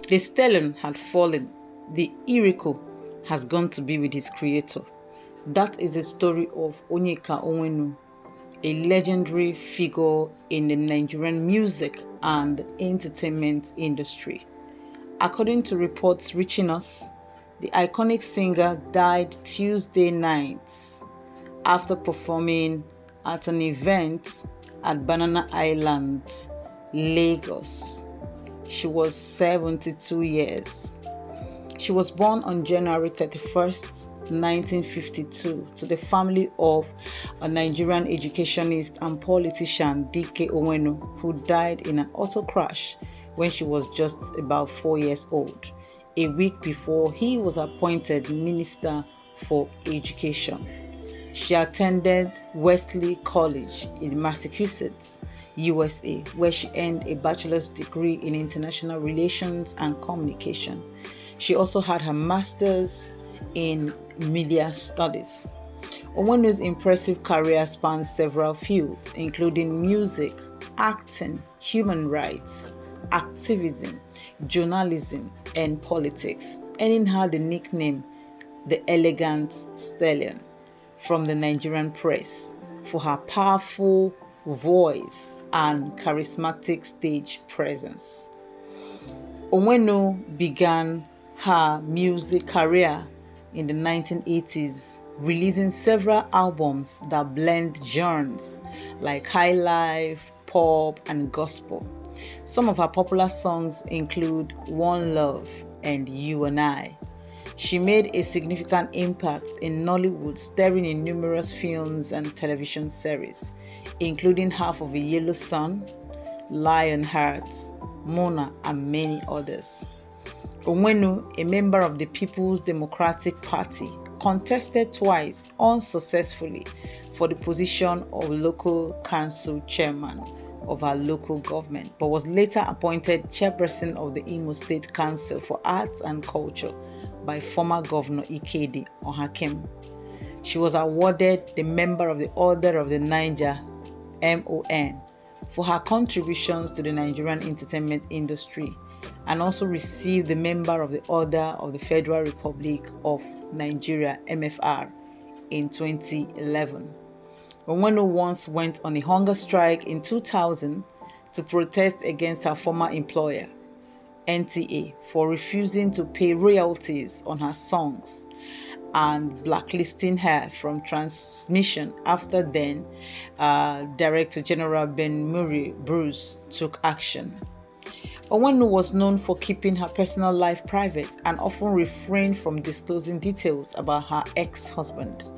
The stallion had fallen. The Iriko has gone to be with his creator. That is the story of Onyeka Onwenu, a legendary figure in the Nigerian music and entertainment industry. According to reports reaching us, the iconic singer died Tuesday night after performing at an event at Banana Island, Lagos. She was 72 years. She was born on January 31st, 1952, to the family of a Nigerian educationist and politician Onyeka Onwenu, who died in an auto crash when she was just about 4 years old, a week before he was appointed Minister for Education. She attended Wesley College in Massachusetts, USA, where she earned a bachelor's degree in international relations and communication. She also had her master's in media studies. Onwenu's impressive career spans several fields, including music, acting, human rights, activism, journalism, and politics, earning her the nickname the Elegant Stallion from the Nigerian press for her powerful voice and charismatic stage presence. Onwenu began her music career in the 1980s, releasing several albums that blend genres like high life, pop, and gospel. Some of her popular songs include One Love and You and I. She made a significant impact in Nollywood, starring in numerous films and television series, including Half of a Yellow Sun, Lionheart, Mona, and many others. Onwenu, a member of the People's Democratic Party, contested twice unsuccessfully for the position of local council chairman of her local government, but was later appointed chairperson of the Imo State Council for Arts and Culture by former Governor Ikedi Ohakim. She was awarded the Member of the Order of the Niger, MON, for her contributions to the Nigerian entertainment industry, and also received the Member of the Order of the Federal Republic of Nigeria, MFR, in 2011. Onwenu once went on a hunger strike in 2000 to protest against her former employer, NTA, for refusing to pay royalties on her songs and blacklisting her from transmission after then Director General Ben Murray Bruce took action. Onwenu was known for keeping her personal life private and often refrained from disclosing details about her ex-husband,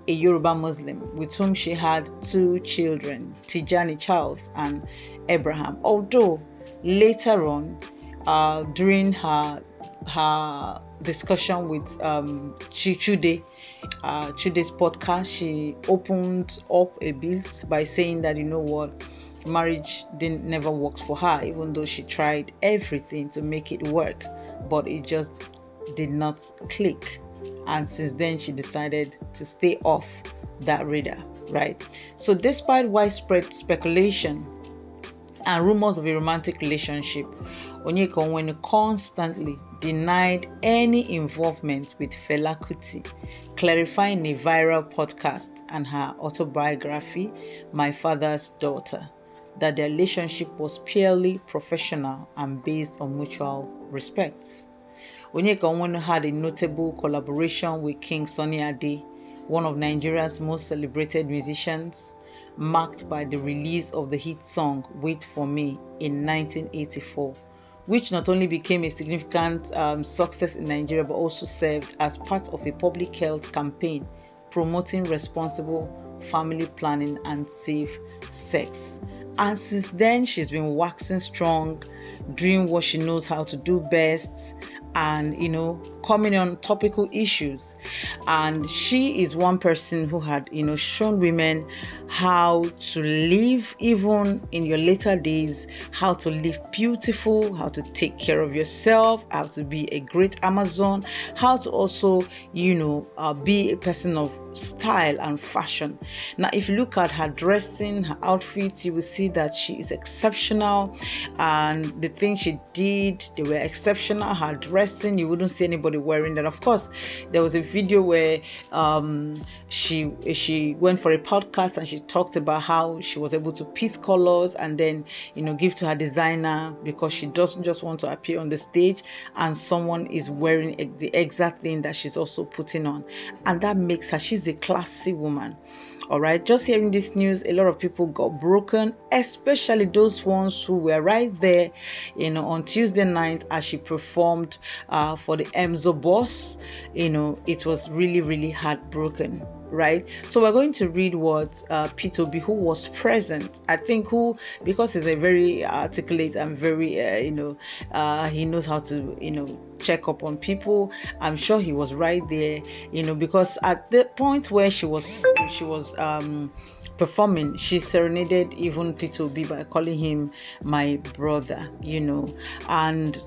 a Yoruba Muslim with whom she had 2 children, Tijani Charles and Abraham. Although later on, during her discussion with Chude's podcast, she opened up a bit by saying that, you know what, marriage never worked for her, even though she tried everything to make it work, but it just did not click. And since then, she decided to stay off that radar, right? So despite widespread speculation and rumors of a romantic relationship, Onyeka Onwenu constantly denied any involvement with Fela Kuti, clarifying in a viral podcast and her autobiography, My Father's Daughter, that their relationship was purely professional and based on mutual respect. Onyeka Onwenu had a notable collaboration with King Sunny Ade, one of Nigeria's most celebrated musicians, marked by the release of the hit song Wait For Me in 1984, which not only became a significant success in Nigeria, but also served as part of a public health campaign promoting responsible family planning and safe sex. And since then, she's been waxing strong, doing what she knows how to do best, and, coming on topical issues. And she is one person who had, shown women how to live, even in your later days, how to live beautiful, how to take care of yourself, how to be a great Amazon, how to also, be a person of style and fashion. Now, if you look at her dressing, her outfits, you will see that she is exceptional. And the everything she did, they were exceptional. Her dressing, you wouldn't see anybody wearing that. Of course, there was a video where she went for a podcast and she talked about how she was able to piece colors and then, you know, give to her designer, because she doesn't just want to appear on the stage and someone is wearing the exact thing that she's also putting on, and that makes her, she's a classy woman. All right, just hearing this news, a lot of people got broken, especially those ones who were right there, you know, on Tuesday night as she performed for the Emzo Boss. You know, it was really, really heartbroken. Right, so we're going to read what P2B, who was present, I think, who, because he's a very articulate and very he knows how to, you know, check up on people. I'm sure he was right there, you know, because at the point where she was performing, she serenaded even P2B by calling him my brother, you know, and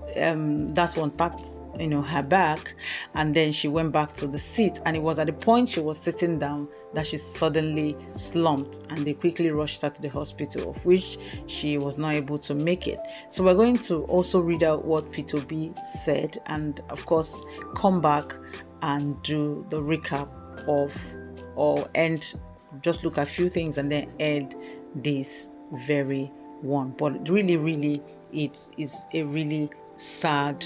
that's one tapped, you know, her back, and then she went back to the seat, and it was at the point she was sitting down that she suddenly slumped, and they quickly rushed her to the hospital, of which she was not able to make it. So we're going to also read out what P2B said, and of course come back and do the recap of, or end, just look at a few things and then end this very one. But really it is a really sad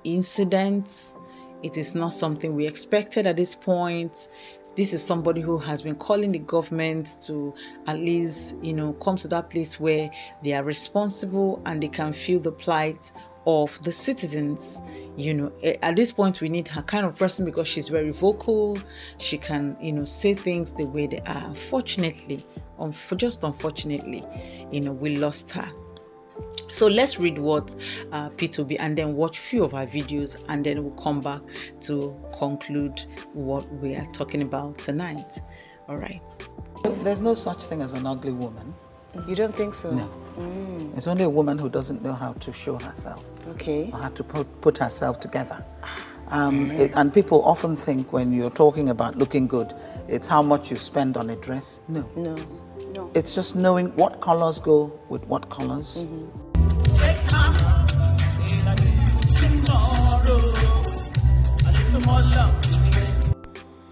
incident. It is not something we expected at this point. This is somebody who has been calling the government to at least, you know, come to that place where they are responsible and they can feel the plight of the citizens. You know, at this point we need her kind of person, because she's very vocal. She can, you know, say things the way they are. Unfortunately, you know, we lost her. So let's read what P2B, and then watch few of her videos, and then we'll come back to conclude what we are talking about tonight. All right. There's no such thing as an ugly woman. You don't think so? No. It's only a woman who doesn't know how to show herself. Okay. Or how to put herself together. And people often think when you're talking about looking good, it's how much you spend on a dress. No. No. It's just knowing what colors go with what colors.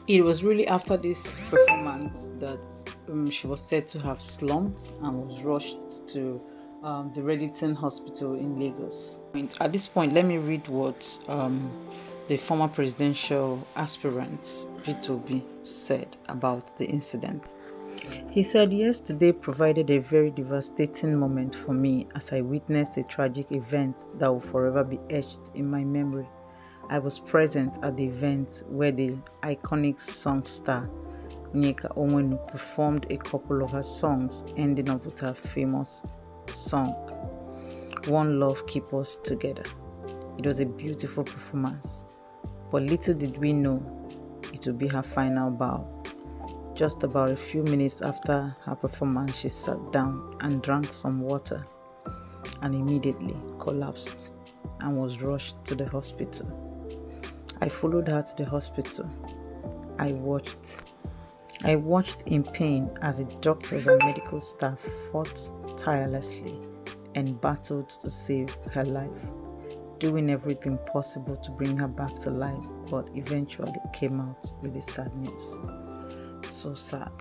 It was really after this performance that she was said to have slumped and was rushed to the Reddington Hospital in Lagos. At this point, let me read what the former presidential aspirant P2B said about the incident. He said, "Yesterday provided a very devastating moment for me as I witnessed a tragic event that will forever be etched in my memory. I was present at the event where the iconic songster Onyeka Onwenu performed a couple of her songs, ending up with her famous song, One Love Keep Us Together. It was a beautiful performance, but little did we know it would be her final bow. Just about a few minutes after her performance, she sat down and drank some water and immediately collapsed and was rushed to the hospital. I followed her to the hospital. I watched in pain as the doctors and medical staff fought tirelessly and battled to save her life, doing everything possible to bring her back to life, but eventually came out with the sad news." So sad.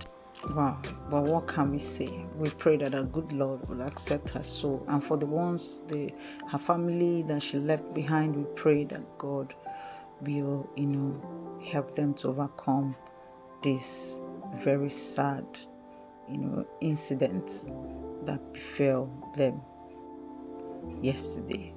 Wow. But what can we say? We pray that our good Lord will accept her soul. And for the ones, her family that she left behind, we pray that God will, you know, help them to overcome this very sad, you know, incident that befell them yesterday.